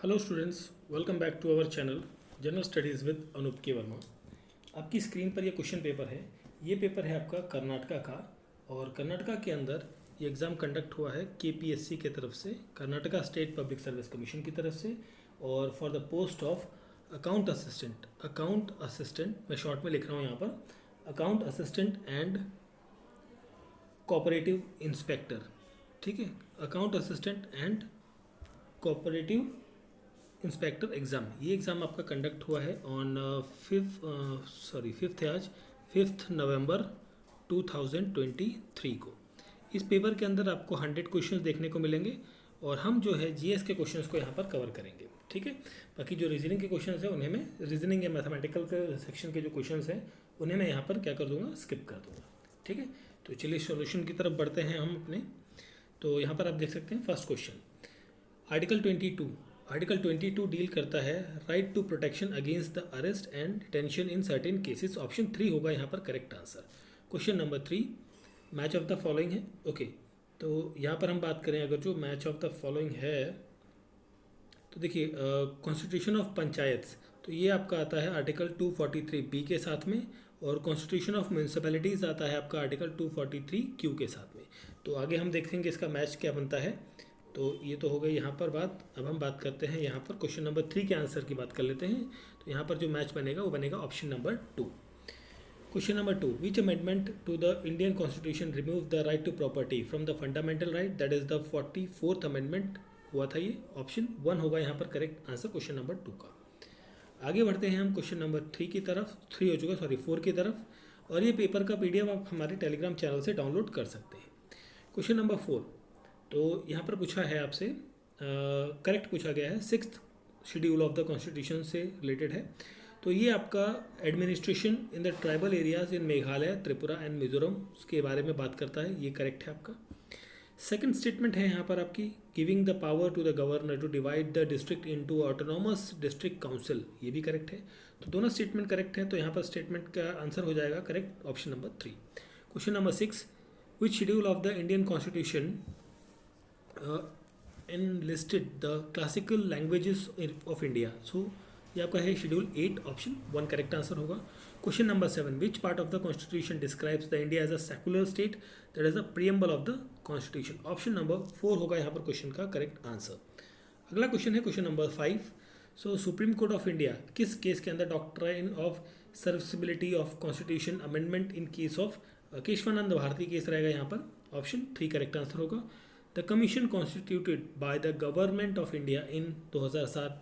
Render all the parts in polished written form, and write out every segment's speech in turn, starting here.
Hello students, welcome back to our channel general studies with Anup K Verma. आपकी screen पर ये question paper है। ये पेपर है आपका कर्नाटका का, और कर्नाटका के अंदर ये एग्ज़ाम कंडक्ट हुआ है केपीएससी के तरफ से, Karnataka state public service commission की तरफ से, और for the post of account assistant. Account assistant मैं शॉर्ट में लिख रहा हूँ यहाँ पर, account assistant and cooperative inspector. ठीक है, account assistant and cooperative inspector exam. ये एग्ज़ाम आपका कंडक्ट हुआ है ऑन फिफ्थ है आज, 5 नवंबर 2023 को। इस पेपर के अंदर आपको 100 क्वेश्चंस देखने को मिलेंगे, और हम जो है जीएस के क्वेश्चंस को यहाँ पर कवर करेंगे। ठीक है, बाकी जो रीजनिंग के क्वेश्चंस हैं उन्हें मैं, रीजनिंग या मैथमेटिकल के सेक्शन के जो क्वेश्चंस हैं उन्हें मैं यहाँ पर क्या कर दूँगा, स्किप कर दूँगा। ठीक है, तो चलिए सॉल्यूशन की तरफ बढ़ते हैं हम अपने। तो यहाँ पर आप देख सकते हैं फर्स्ट क्वेश्चन, आर्टिकल 22 डील करता है right to protection against the arrest and detention in certain cases. Option 3 होगा यहाँ पर correct answer. Question number 3, match of the following है। ओके, तो यहाँ पर हम बात करें अगर जो मैच ऑफ द फॉलोइंग है, तो देखिए कॉन्स्टिट्यूशन ऑफ पंचायत, तो ये आपका आता है आर्टिकल 243 बी के साथ में, और कॉन्स्टिट्यूशन ऑफ म्यूनसिपैलिटीज़ आता है आपका आर्टिकल 243 क्यू के साथ में। तो आगे हम देखेंगे इसका मैच क्या बनता है। तो ये तो हो गई यहाँ पर बात। अब हम बात करते हैं यहाँ पर क्वेश्चन नंबर 3 के आंसर की बात कर लेते हैं। तो यहाँ पर जो मैच बनेगा वो बनेगा option number 2। Question number 2, which amendment to the Indian constitution remove the right to property from the fundamental right, that is the 44th amendment हुआ था। ये ऑप्शन 1 होगा यहाँ पर करेक्ट आंसर क्वेश्चन नंबर 2 का। आगे बढ़ते हैं हम क्वेश्चन नंबर 3 की तरफ, 3 हो चुका, सॉरी 4 की तरफ। और ये पेपर का पीडीएफ आप हमारे टेलीग्राम चैनल से डाउनलोड कर सकते हैं। क्वेश्चन नंबर 4, तो यहाँ पर पूछा है आपसे, करेक्ट पूछा गया है, 6th schedule of the constitution से रिलेटेड है। तो ये आपका administration in the tribal areas in Meghalaya, Tripura and Mizoram के बारे में बात करता है, ये करेक्ट है आपका। सेकंड स्टेटमेंट है यहाँ पर आपकी, giving the power to the governor to divide the district into autonomous district council, ये भी करेक्ट है। तो दोनों स्टेटमेंट करेक्ट है, तो यहाँ पर स्टेटमेंट का आंसर हो जाएगा correct option number 3। Question number 6, which schedule of the Indian constitution enlisted the classical languages of India? So ये आपका है शेड्यूल 8, ऑप्शन 1 करेक्ट आंसर होगा। Question number 7, which part of the constitution describes the India as a secular state, that is the preamble of the constitution. Option number 4 होगा यहाँ पर question का correct answer. अगला question है question number 5, so supreme court of India किस case के अंदर doctrine of severability of constitution amendment in case of Kesavananda Bharati case रहेगा यहाँ पर, ऑप्शन 3 करेक्ट आंसर होगा। The commission constituted by the government of India in 2007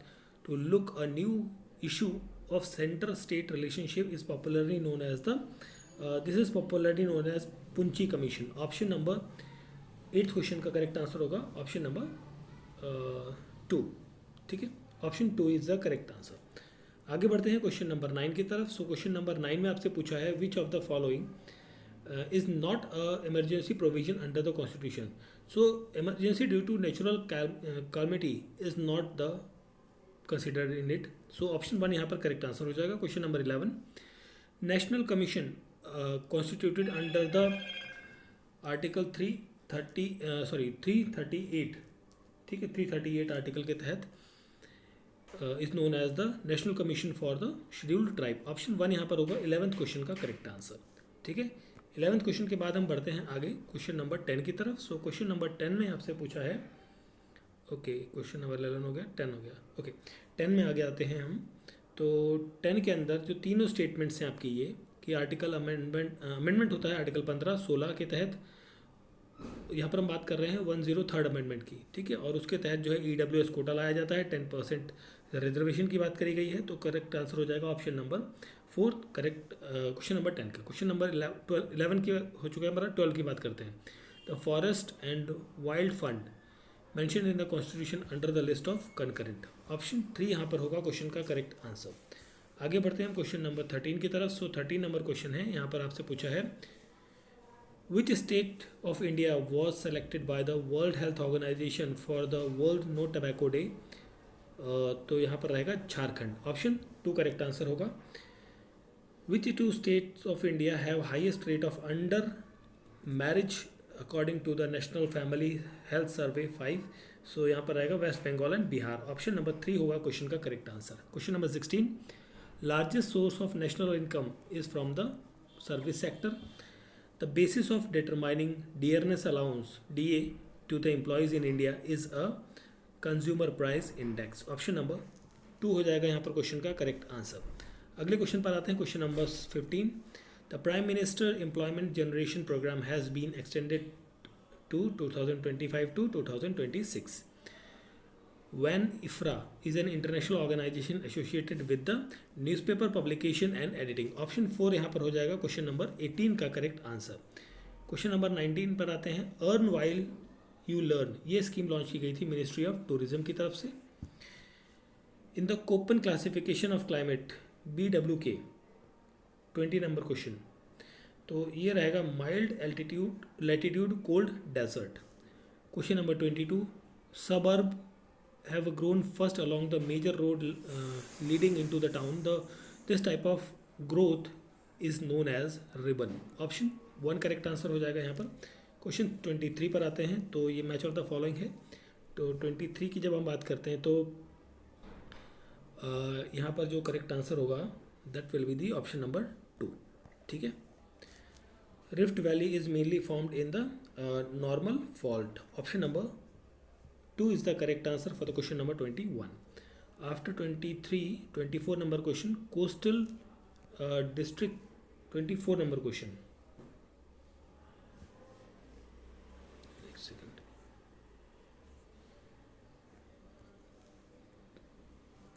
to look a new issue of center-state relationship is popularly known as Punchi Commission. Option number 8 question का correct answer होगा option number 2। ठीक है, option 2 is the correct answer. आगे बढ़ते हैं question number 9 की तरफ। So question number 9 में आपसे पूछा है, which of the following is not a emergency provision under the constitution. So emergency due to natural calamity is not the considered in it. So option 1 यहाँ पर correct answer हो जाएगा। Question number 11, national commission constituted under the article 338, ठीक है, 338 article के तहत is known as the national commission for the scheduled tribe. Option 1 यहाँ पर होगा 11th क्वेश्चन का करेक्ट आंसर। ठीक है, 11th क्वेश्चन के बाद हम बढ़ते हैं आगे क्वेश्चन नंबर 10 की तरफ। सो क्वेश्चन नंबर 10 में आपसे पूछा है, ओके क्वेश्चन नंबर 11 हो गया, 10 हो गया। ओके 10 में आगे आते हैं हम। तो 10 के अंदर जो तीनों स्टेटमेंट्स हैं आपकी, ये कि आर्टिकल अमेंडमेंट होता है आर्टिकल 15-16 के तहत। यहाँ पर हम बात कर रहे हैं 103rd अमेंडमेंट की, ठीक है, और उसके तहत जो है EWS कोटा लाया जाता है, 10% रिजर्वेशन की बात करी गई है। तो करेक्ट आंसर हो जाएगा option number 4 correct question number 10 का। क्वेश्चन नंबर 11 की हो चुका है हमारा, 12 की बात करते हैं। The forest and wild fund mention in the constitution under the list of concurrent. Option 3 यहाँ पर होगा क्वेश्चन का करेक्ट आंसर। आगे बढ़ते हैं हम क्वेश्चन नंबर 13 की तरफ। सो 13 नंबर क्वेश्चन है, यहाँ पर आपसे पूछा है, which state of India was selected by the world health organisation for the world no tobacco day. तो यहाँ पर रहेगा झारखंड, ऑप्शन 2 करेक्ट आंसर होगा। Which two states of India have highest rate of under marriage according to the National Family Health Survey 5, so यहाँ पर आएगा West Bengal and Bihar. Option number 3 होगा question का correct answer. Question number 16, largest source of national income is from the service sector. The basis of determining dearness allowance DA to the employees in India is a consumer price index. Option number 2 हो जाएगा यहाँ पर question का correct answer. अगले question पर आते हैं, question number 15, the prime minister employment generation programme has been extended to 2025 to 2026 when IFRA is an international organization associated with the newspaper publication and editing। Option 4 यहाँ पर हो जाएगा question number 18 का correct answer. Question number 19 पर आते हैं, earn while you learn, ये scheme launch की गई थी मिनिस्ट्री ऑफ टूरिज्म की तरफ से। In the Koppen classification of climate BWK 20 number question, तो ये रहेगा mild altitude latitude cold desert. Question number 22, suburb have grown first along the major road leading into the town, this type of growth is known as ribbon. Option 1 correct answer हो जाएगा यहाँ पर। Question 23 पर आते हैं, तो ये match of the following है। तो 23 की जब हम बात करते हैं तो यहाँ पर जो करेक्ट आंसर होगा that will be the option number 2। ठीक है, Rift Valley is mainly formed in the normal fault। Option number 2 is the correct answer for the question number 21। After 23, 24 number question, coastal district 24 number question। एक second।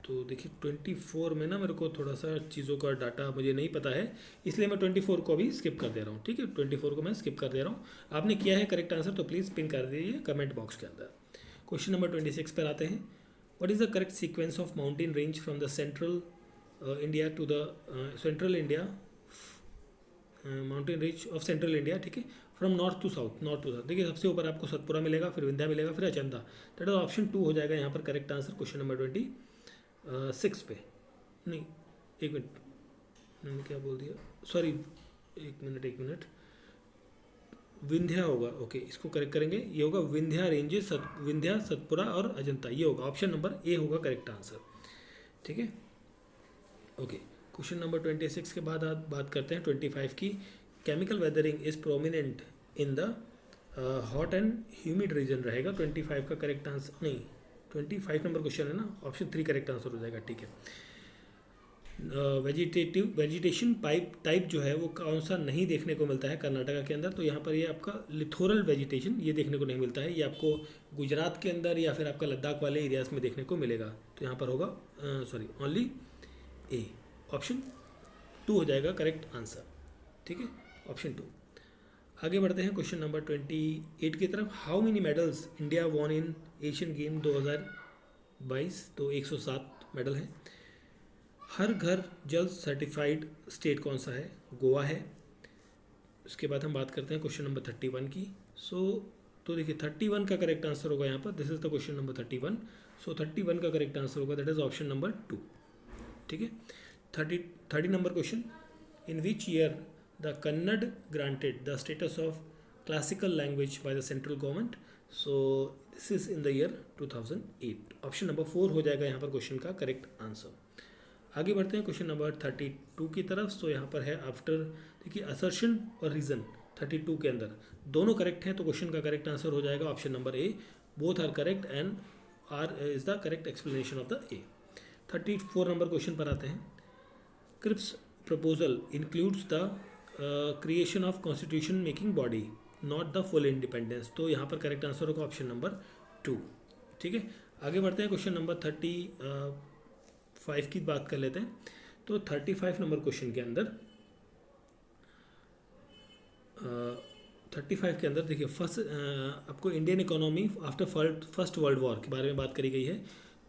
तो देखिए 24 में ना मेरे को थोड़ा सा चीज़ों का डाटा मुझे नहीं पता है, इसलिए मैं 24 को अभी स्किप कर दे रहा हूँ। ठीक है, 24 को मैं स्किप कर दे रहा हूँ। आपने किया है करेक्ट आंसर तो प्लीज़ पिन कर दीजिए कमेंट बॉक्स के अंदर। क्वेश्चन नंबर 26 पर आते हैं, what is the correct sequence of mountain range from the central India to the central India mountain range of central India. ठीक है, from north to south, north to south. देखिए सबसे ऊपर आपको सतपुरा मिलेगा, फिर विंध्या मिलेगा, फिर अचंता। दैट इज ऑप्शन 2 हो जाएगा यहाँ पर करेक्ट आंसर क्वेश्चन नंबर 26 पे। नहीं, एक मिनट, मैंने क्या बोल दिया, सॉरी, एक मिनट, विंध्या होगा। ओके, इसको करेक्ट करेंगे, ये होगा विंध्या रेंजेस, विंध्या, सतपुरा और अजंता, ये होगा ऑप्शन नंबर A होगा करेक्ट आंसर। ठीक है, ओके। क्वेश्चन नंबर 26 के बाद आप बात करते हैं 25 की। Chemical weathering is prominent in the hot and humid region रहेगा 25 का करेक्ट आंसर। नहीं, 25 नंबर क्वेश्चन है ना, ऑप्शन 3 करेक्ट आंसर हो जाएगा। ठीक है, वेजिटेशन टाइप जो है वो कौन सा नहीं देखने को मिलता है कर्नाटका के अंदर, तो यहाँ पर ये आपका लिथोरल वेजिटेशन ये देखने को नहीं मिलता है, ये आपको गुजरात के अंदर या फिर आपका लद्दाख वाले एरियाज में देखने को मिलेगा। तो यहाँ पर होगा सॉरी ओनली A, ऑप्शन 2 हो जाएगा करेक्ट आंसर। ठीक है, ऑप्शन 2। आगे बढ़ते हैं क्वेश्चन नंबर 28 की तरफ। How many medals India won in Asian game 2022, तो 107 मेडल हैं। हर घर जल सर्टिफाइड स्टेट कौन सा है, गोवा है। उसके बाद हम बात करते हैं क्वेश्चन नंबर 31 की। तो देखिए 31 का करेक्ट आंसर होगा यहाँ पर, this is the question number 31। 31 का करेक्ट आंसर होगा दैट इज ऑप्शन नंबर 2। ठीक है, 30 number question, in which year the Kannada granted the status of classical language by the central government, so this is in the year 2008। Option number 4 हो जाएगा यहाँ पर question का correct answer. आगे बढ़ते हैं क्वेश्चन नंबर 32 की तरफ। सो यहाँ पर है आफ्टर, देखिए असर्शन और रीज़न 32 के अंदर दोनों करेक्ट हैं, तो क्वेश्चन का करेक्ट आंसर हो जाएगा option number A, both are correct and R is the correct explanation of the A। 34 number question पर आते हैं। Cripps proposal includes the creation of constitution making body not the full independence, तो यहाँ पर correct answer होगा option number 2। ठीक है, आगे बढ़ते हैं क्वेश्चन नंबर 35 की बात कर लेते हैं। तो 35 नंबर क्वेश्चन के अंदर 35 के अंदर देखिए फर्स्ट आपको Indian economy after first world war के बारे में बात करी गई है।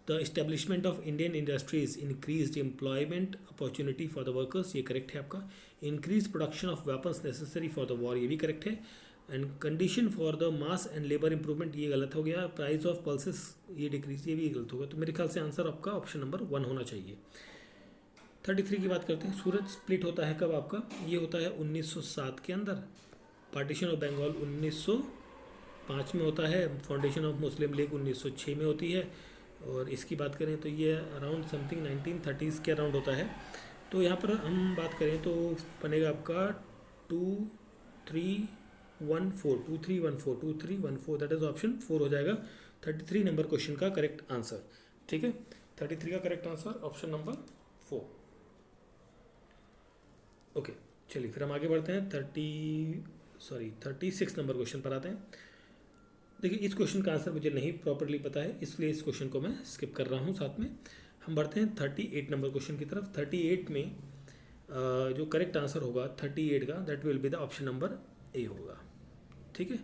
The establishment of Indian industries increase employment opportunity for the workers, ये करेक्ट है आपका। Increase production of weapons necessary for the war, ये भी करेक्ट है। And condition for the mass and labour improvement, ये गलत हो गया। प्राइस ऑफ पल्सेस ये डिक्रीज, ये भी गलत होगा। तो मेरे ख्याल से आंसर आपका ऑप्शन नंबर 1 होना चाहिए। 33 की बात करते हैं। सूरत स्प्लिट होता है कब आपका, ये होता है 1907 के अंदर। पार्टीशन ऑफ बंगाल 1900 1905 में होता है, फाउंडेशन ऑफ मुस्लिम लीग 1906 में होती है, और इसकी बात करें तो ये अराउंड समथिंग 1930s के अराउंड होता है। तो यहाँ पर हम बात करें तो बनेगा आपका 2314 दैट इज ऑप्शन 4 हो जाएगा 33 नंबर क्वेश्चन का करेक्ट आंसर। ठीक है, 33 का correct answer option number 4। Okay, चलिए फिर हम आगे बढ़ते हैं 36 नंबर क्वेश्चन पर आते हैं। देखिए इस क्वेश्चन का आंसर मुझे नहीं प्रॉपरली पता है, इसलिए इस क्वेश्चन को मैं स्किप कर रहा हूँ। साथ में हम बढ़ते हैं 38 नंबर क्वेश्चन की तरफ। 38 में जो करेक्ट आंसर होगा 38 का, that will be the option number A होगा। ठीक है,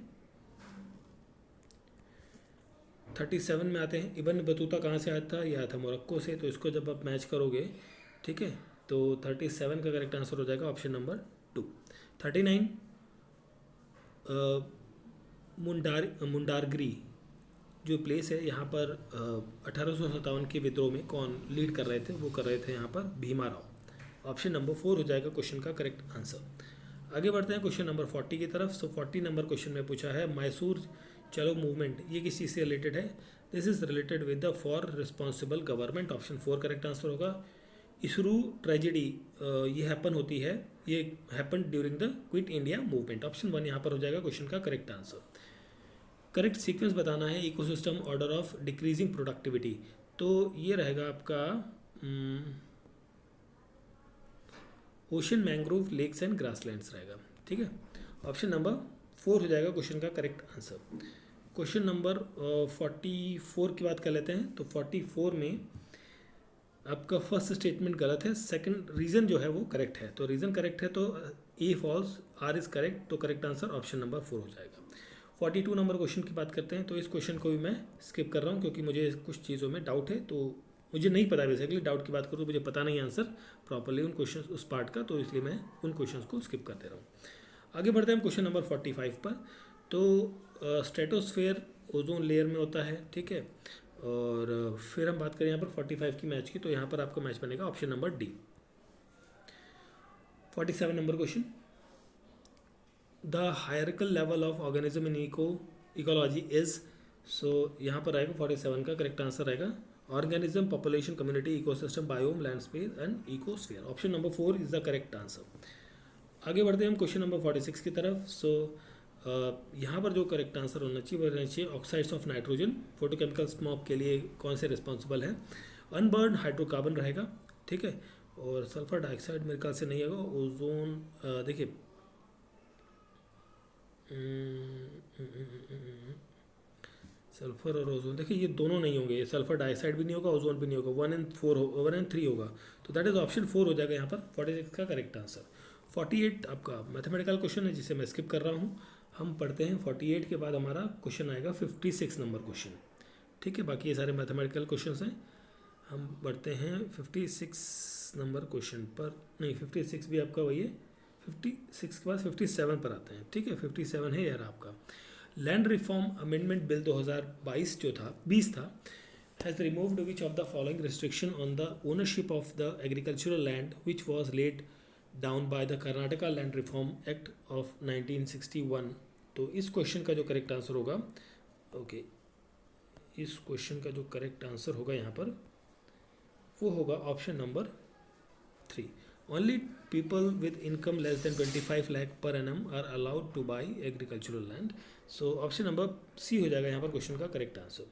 37 में आते हैं। इब्न बतूता कहाँ से आया था? यह आया था मोरक्को से। तो इसको जब आप मैच करोगे, ठीक है, तो 37 का करेक्ट आंसर हो जाएगा ऑप्शन नंबर 2। 39 मुंडारगिरी जो प्लेस है, यहाँ पर 1857 के विद्रोह में कौन लीड कर रहे थे? वो कर रहे थे यहाँ पर भीमा राव। ऑप्शन नंबर 4 हो जाएगा क्वेश्चन का करेक्ट आंसर। आगे बढ़ते हैं क्वेश्चन नंबर 40 की तरफ। सो 40 नंबर क्वेश्चन में पूछा है मैसूर चलो मूवमेंट, ये किस चीज़ से रिलेटेड है? This is related with the for responsible government. Option 4 correct answer होगा। इसरू ट्रेजेडी ये हैपन होती है, ये happen during the quit India movement. Option 1 यहाँ पर हो जाएगा क्वेश्चन का करेक्ट आंसर। करेक्ट सीक्वेंस बताना है ecosystem order of decreasing productivity, तो ये रहेगा आपका ocean, mangrove, lakes and grasslands रहेगा। ठीक है, ऑप्शन नंबर 4 हो जाएगा क्वेश्चन का करेक्ट आंसर। क्वेश्चन नंबर 44 की बात कर लेते हैं। तो 44 में आपका फर्स्ट स्टेटमेंट गलत है, सेकंड रीज़न जो है वो करेक्ट है। तो रीज़न करेक्ट है तो ए फॉल्स, आर इज़ करेक्ट, तो करेक्ट आंसर ऑप्शन नंबर 4 हो जाएगा। 42 नंबर क्वेश्चन की बात करते हैं। तो इस क्वेश्चन को भी मैं स्किप कर रहा हूँ क्योंकि मुझे कुछ चीज़ों में डाउट है, तो मुझे नहीं पता। बेसिकली डाउट की बात करूँ तो मुझे पता नहीं आंसर प्रॉपरली उन क्वेश्चन उस पार्ट का, तो इसलिए मैं उन क्वेश्चन को स्किप कर दे रहा हूँ। आगे बढ़ते हैं क्वेश्चन नंबर 45 पर। तो स्ट्रेटोस्फेयर ओजोन लेयर में होता है। ठीक है, और फिर हम बात करें यहाँ पर 45 की मैच की, तो यहाँ पर आपका मैच बनेगा option number D. 47 number question, the hierarchical level of organism in ecology is, so यहाँ पर आएगा 47 का करेक्ट आंसर रहेगा organism, population, community, ecosystem, biome, landscape and ecosphere. Option number 4 is the correct answer. आगे बढ़ते हैं हम क्वेश्चन नंबर 46 की तरफ। सो यहाँ पर जो करेक्ट आंसर होना चाहिए वो रहना चाहिए oxides of nitrogen photochemical smoke के लिए कौन से रिस्पॉन्सिबल है? अनबर्न हाइड्रोकार्बन रहेगा। ठीक है, और सल्फर डाइऑक्साइड मेरे ख्याल से नहीं होगा। ओजोन देखिए सल्फर और ओजोन, देखिए ये दोनों नहीं होंगे, सल्फर डाइऑक्साइड भी नहीं होगा, ओजोन भी नहीं होगा। 1 and 3 होगा, तो दैट इज ऑप्शन 4 हो जाएगा यहाँ पर 46 का करेक्ट आंसर। 48 आपका मैथमेटिकल क्वेश्चन है जिसे मैं स्किप कर रहा हूँ। हम पढ़ते हैं 48 के बाद हमारा क्वेश्चन आएगा 56 नंबर क्वेश्चन। ठीक है, बाकी ये सारे मैथमेटिकल क्वेश्चन हैं। हम बढ़ते हैं 56 नंबर क्वेश्चन पर, नहीं 56 भी आपका वही है। 56 के बाद 57 पर आते हैं। ठीक है, 57 है यार आपका लैंड रिफॉर्म अमेंडमेंट बिल 2022 जो था 20 था, has removed which of the following restriction on the ownership of the agricultural land which was laid down by the Karnataka land reform act of 1961। तो इस क्वेश्चन का जो करेक्ट आंसर होगा, okay, इस question का जो करेक्ट आंसर होगा यहाँ पर वो होगा option number 3। Only people with income less than 25 lakh per annum are allowed to buy agricultural land. So option number C हो जाएगा यहाँ पर क्वेश्चन का करेक्ट आंसर।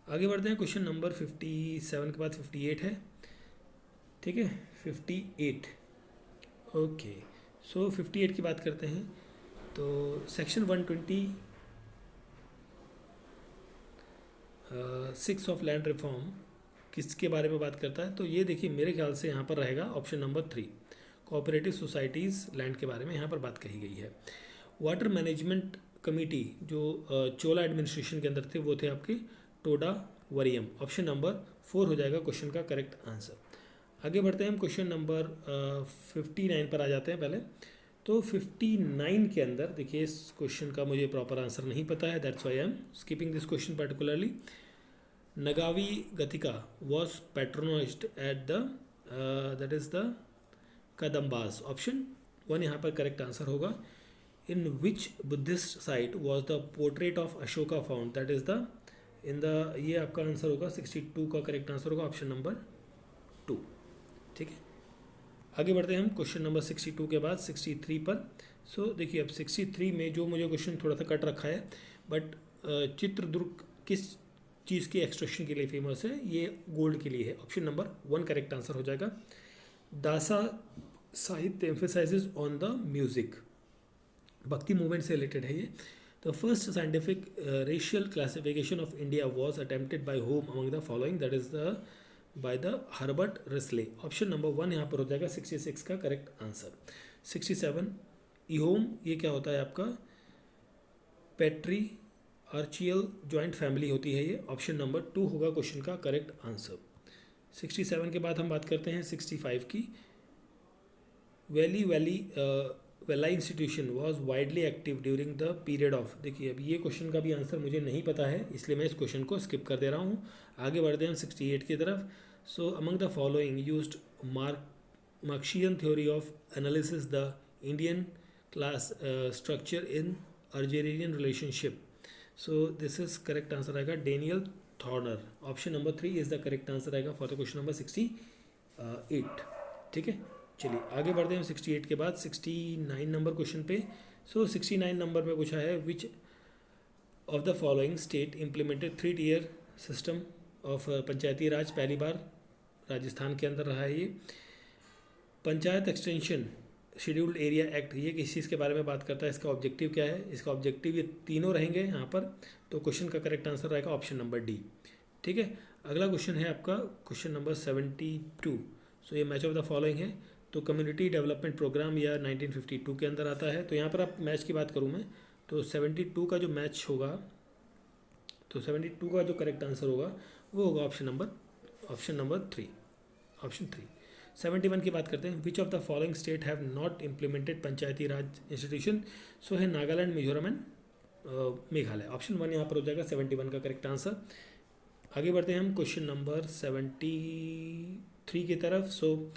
आगे बढ़ते हैं क्वेश्चन नंबर 57 के बाद 58 है। ठीक है, 58, ओके, सो 58 की बात करते हैं। तो सेक्शन 126 ऑफ लैंड रिफॉर्म किसके बारे में बात करता है? तो ये देखिए मेरे ख्याल से यहाँ पर रहेगा option number 3, cooperative societies land के बारे में यहाँ पर बात कही गई है। वाटर मैनेजमेंट कमेटी जो चोला एडमिनिस्ट्रेशन के अंदर थे वो थे आपके टोडा वरियम। ऑप्शन नंबर 4 हो जाएगा क्वेश्चन का करेक्ट आंसर। आगे बढ़ते हैं हम क्वेश्चन नंबर 59 पर आ जाते हैं पहले। तो 59 के अंदर देखिए इस क्वेश्चन का मुझे प्रॉपर आंसर नहीं पता है, that's why I am skipping this question particularly. Nagavi Ghatika was patronized at the that is the Kadambas. Option 1 यहाँ पर करेक्ट आंसर होगा। In which Buddhist site was the portrait of Ashoka found, that is the in the, ये आपका आंसर होगा 62 का correct answer होगा option number 2। ठीक है, आगे बढ़ते हैं हम क्वेश्चन नंबर 62 के बाद 63 पर। सो देखिए अब 63 में जो मुझे क्वेश्चन थोड़ा सा कट रखा है, बट चित्रदुर्ग किस चीज़ की एक्सट्रैक्शन के लिए फेमस है, ये गोल्ड के लिए है। ऑप्शन नंबर 1 करेक्ट आंसर हो जाएगा। Dasa Sahitya emphasises on the music, Bhakti movement से रिलेटेड है ये। The first scientific racial classification of India was attempted by whom among the following, that is the by the Herbert Risley. Option number 1 यहाँ पर हो जाएगा 66 का करेक्ट आंसर। 67 इहोम, ये क्या होता है आपका, पेट्री आर्चियल जॉइंट फैमिली होती है ये। ऑप्शन नंबर 2 होगा क्वेश्चन का करेक्ट आंसर। 67 के बाद हम बात करते हैं 65 की। Valley institution was widely active during the period of, देखिए अब ये क्वेश्चन का भी आंसर मुझे नहीं पता है, इसलिए मैं इस क्वेश्चन को स्किप कर दे रहा हूँ। आगे बढ़ते हैं हम 68 की तरफ। So among the following used Marxian theory of analysis the Indian class structure in agrarian relationship. So this is correct answer आएगा Daniel Thorner. Option number 3 is the correct answer आएगा फॉर द क्वेश्चन नंबर 68। ठीक है, चलिए आगे बढ़ते हैं 68 के बाद 69 नंबर क्वेश्चन पे। सो 69 नंबर में पूछा है which of the following state implemented 3 tier system of Panchayati Raj, पहली बार राजस्थान के अंदर रहा है ये। Panchayat extension scheduled area act, ये किस चीज़ के बारे में बात करता है, इसका ऑब्जेक्टिव क्या है, इसका ऑब्जेक्टिव ये तीनों रहेंगे यहाँ पर। तो क्वेश्चन का करेक्ट आंसर रहेगा ऑप्शन नंबर डी। ठीक है, अगला क्वेश्चन है आपका क्वेश्चन नंबर 72। सो ये मैच ऑफ द फॉलोइंग है, तो कम्युनिटी डेवलपमेंट प्रोग्राम या 1952 के अंदर आता है। तो यहाँ पर आप मैच की बात करूँ मैं, तो 72 का जो मैच होगा, तो 72 का जो करेक्ट आंसर होगा वो होगा ऑप्शन नंबर 3, ऑप्शन 3। 71 की बात करते हैं। Which of the following state have not implemented Panchayati Raj institution. So है नागालैंड, मिजोरम एंड मेघालय। ऑप्शन 1 यहाँ पर हो जाएगा 71 का करेक्ट आंसर। आगे बढ़ते हैं हम क्वेश्चन नंबर 73 की तरफ। So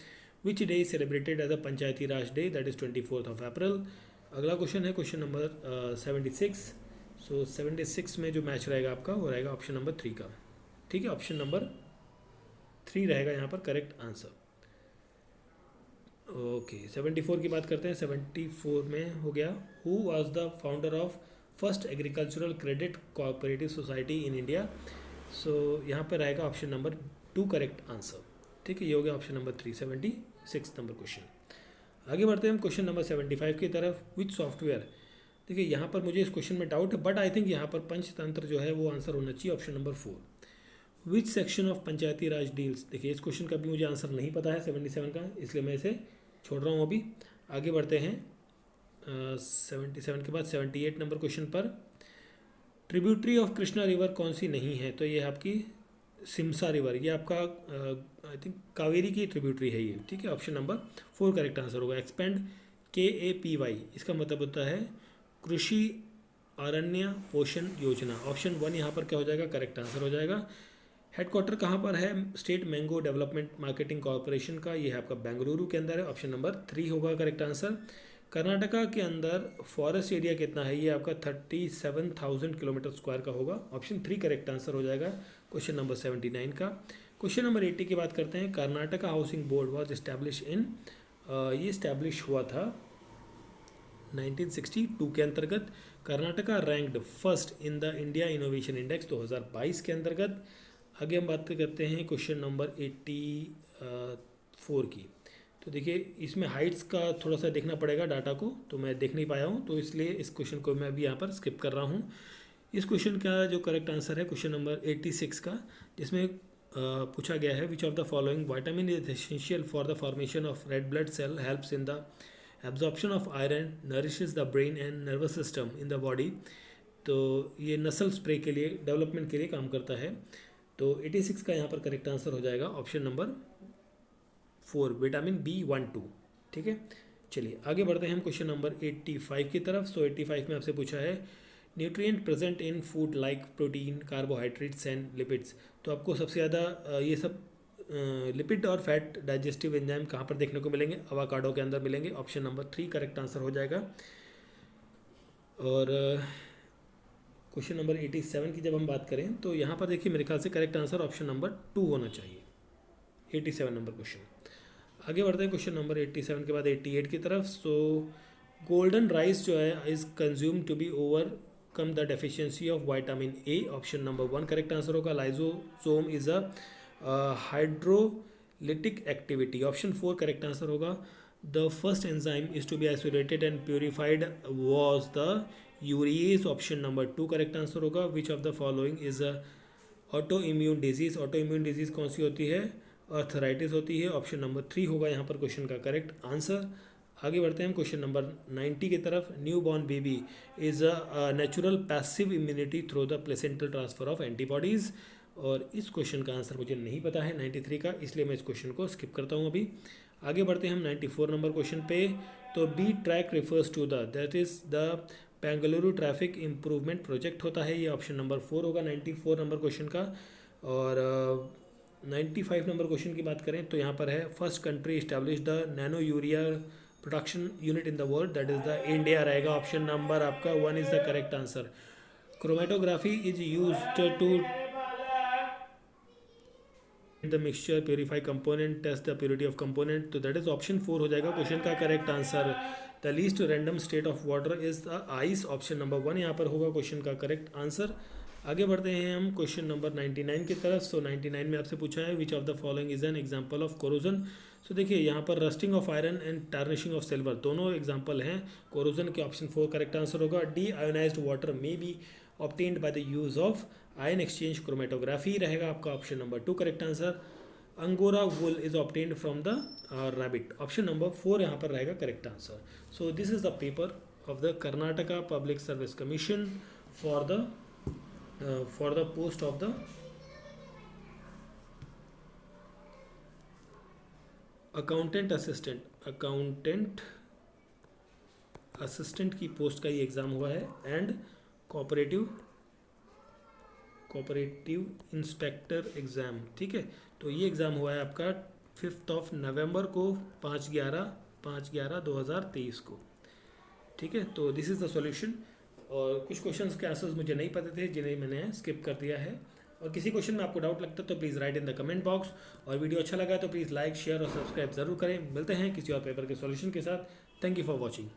which day is celebrated as a Panchayati Raj day, that is 24 April. अगला क्वेश्चन है क्वेश्चन नंबर 76। सो 76 में जो मैच रहेगा आपका वो रहेगा ऑप्शन नंबर 3 का। ठीक है, ऑप्शन नंबर 3 रहेगा यहाँ पर करेक्ट आंसर। ओके, 74 की बात करते हैं। 74 में हो गया who was the founder of first agricultural credit cooperative society in India. सो यहाँ पर रहेगा ऑप्शन नंबर 2 करेक्ट आंसर। ठीक है, ये हो गया ऑप्शन नंबर 3, 76 नंबर क्वेश्चन। आगे बढ़ते हैं हम क्वेश्चन नंबर 75 की तरफ। विच सॉफ्टवेयर, देखिए यहाँ पर मुझे इस क्वेश्चन में डाउट है, बट आई थिंक यहाँ पर पंचतंत्र जो है वो आंसर होना चाहिए, option number 4। Which section of Panchayati Raj deals, देखिए इस क्वेश्चन का भी मुझे आंसर नहीं पता है 77 का, इसलिए मैं इसे छोड़ रहा हूँ अभी। आगे बढ़ते हैं 77 के बाद 78 नंबर क्वेश्चन पर। ट्रिब्यूटरी ऑफ कृष्णा रिवर कौन सी नहीं है, तो ये आपकी सिमसा रिवर, ये आपका आई थिंक कावेरी की ट्रिब्यूटरी है ये। ठीक है, ऑप्शन नंबर 4 करेक्ट आंसर होगा। एक्सपेंड KAPY, इसका मतलब होता है कृषि अरण्य पोषण योजना। ऑप्शन 1 यहाँ पर क्या हो जाएगा, करेक्ट आंसर हो जाएगा। हेडक्वार्टर कहाँ पर है state mango development marketing corporation का, ये है आपका बेंगलुरु के अंदर है। ऑप्शन नंबर 3 होगा करेक्ट आंसर। कर्नाटका के अंदर फॉरेस्ट एरिया कितना है, ये आपका 37,000 किलोमीटर स्क्वायर का होगा। ऑप्शन 3 करेक्ट आंसर हो जाएगा क्वेश्चन नंबर 79 का। क्वेश्चन नंबर 80 की बात करते हैं। Karnataka housing board was establish in, ये इस्टेब्लिश हुआ था 1962 के अंतर्गत। Karnataka ranked first in the India innovation index 2022 के अंतर्गत। आगे हम बात करते हैं क्वेश्चन नंबर 84 की। तो देखिए इसमें हाइट्स का थोड़ा सा देखना पड़ेगा डाटा को, तो मैं देख नहीं पाया हूँ, तो इसलिए इस क्वेश्चन को मैं अभी यहाँ पर स्किप कर रहा हूँ। इस क्वेश्चन का जो करेक्ट आंसर है क्वेश्चन नंबर 86 का, जिसमें पूछा गया है which of the following vitamin is essential for the formation of red blood cell, helps in the absorption of iron, nourishes the brain and nervous system in the body. तो ये नसल spray के लिए, डेवलपमेंट के लिए काम करता है। तो 86 का यहाँ पर करेक्ट आंसर हो जाएगा ऑप्शन नंबर 4, विटामिन B12। ठीक है, चलिए आगे बढ़ते हैं हम क्वेश्चन नंबर 85 की तरफ। सो 85 में आपसे पूछा है nutrient present in food like protein, carbohydrates and lipids. तो आपको सबसे ज़्यादा ये सब लिपिड और फैट डाइजेस्टिव एंजाइम कहाँ पर देखने को मिलेंगे, अवाकाडो के अंदर मिलेंगे। ऑप्शन नंबर 3 करेक्ट आंसर हो जाएगा। और क्वेश्चन नंबर 87 की जब हम बात करें तो यहाँ पर देखिए मेरे ख्याल से करेक्ट आंसर ऑप्शन नंबर 2 होना चाहिए, 87 नंबर क्वेश्चन। आगे बढ़ते हैं क्वेश्चन नंबर 87 के बाद 88 की तरफ। सो गोल्डन राइस जो है is consume to be overcome the deficiency of vitamin A, option number 1 correct answer होगा। Lysosome is a hydrolytic activity, option 4 correct answer होगा। The first enzyme is to be isolated and purified was the urease, option number 2 correct answer होगा। Which of the following is a auto immune disease, auto immune disease कौन सी होती है, arthritis होती है, option number 3 होगा यहाँ पर क्वेश्चन का करेक्ट आंसर। आगे बढ़ते हैं हम क्वेश्चन नंबर 90 की तरफ। New born baby is a natural passive immunity through the placental transfer of antibodies, और इस क्वेश्चन का आंसर मुझे नहीं पता है 93 का, इसलिए मैं इस क्वेश्चन को स्किप करता हूँ अभी। आगे बढ़ते हैं हम 94 नंबर क्वेश्चन पे। तो B track refers to the, that is the Bengaluru traffic improvement project होता है, ये ऑप्शन नंबर 4 होगा 94 नंबर क्वेश्चन का। और 95 नंबर क्वेश्चन की बात करें तो यहाँ पर है first country establish the nano urea production unit in the world, that is the India रहेगा, ऑप्शन नंबर आपका 1 is the correct answer. Chromatography is used to the mixture purify component test the purity of component, तो that is option 4 हो जाएगा question का correct answer. The least random state of water is the ice, option number 1 यहाँ पर होगा question का correct answer. आगे बढ़ते हैं हम क्वेश्चन नंबर 99 की तरफ। सो 99 में आपसे पूछा है which of the following is an example of corrosion. So देखिए यहाँ पर rusting of iron and tarnishing of silver दोनों एग्जांपल हैं कोरोजन के, ऑप्शन 4 करेक्ट आंसर होगा। डी आयोनाइज्ड वाटर में be obtained by the use of ion exchange chromatography रहेगा आपका, option number 2 correct answer. Angora wool is obtained from the rabbit, option number 4 यहाँ पर रहेगा correct answer. So this is the paper of the Karnataka public service commission for the post of the accountant assistant की post का ये exam हुआ है, and cooperative inspector exam, ठीक है। तो ये एग्ज़ाम हुआ है आपका 5 नवंबर को 5/11/2023 को, ठीक है। तो दिस इज़ द सॉल्यूशन, और कुछ क्वेश्चंस के आंसर्स मुझे नहीं पते थे जिन्हें मैंने स्किप कर दिया है, और किसी क्वेश्चन में आपको डाउट लगता है तो please write in the comment box, और वीडियो अच्छा लगा तो प्लीज़ लाइक शेयर और सब्सक्राइब ज़रूर करें। मिलते हैं किसी और पेपर के सॉल्यूशन के साथ। Thank you for watching.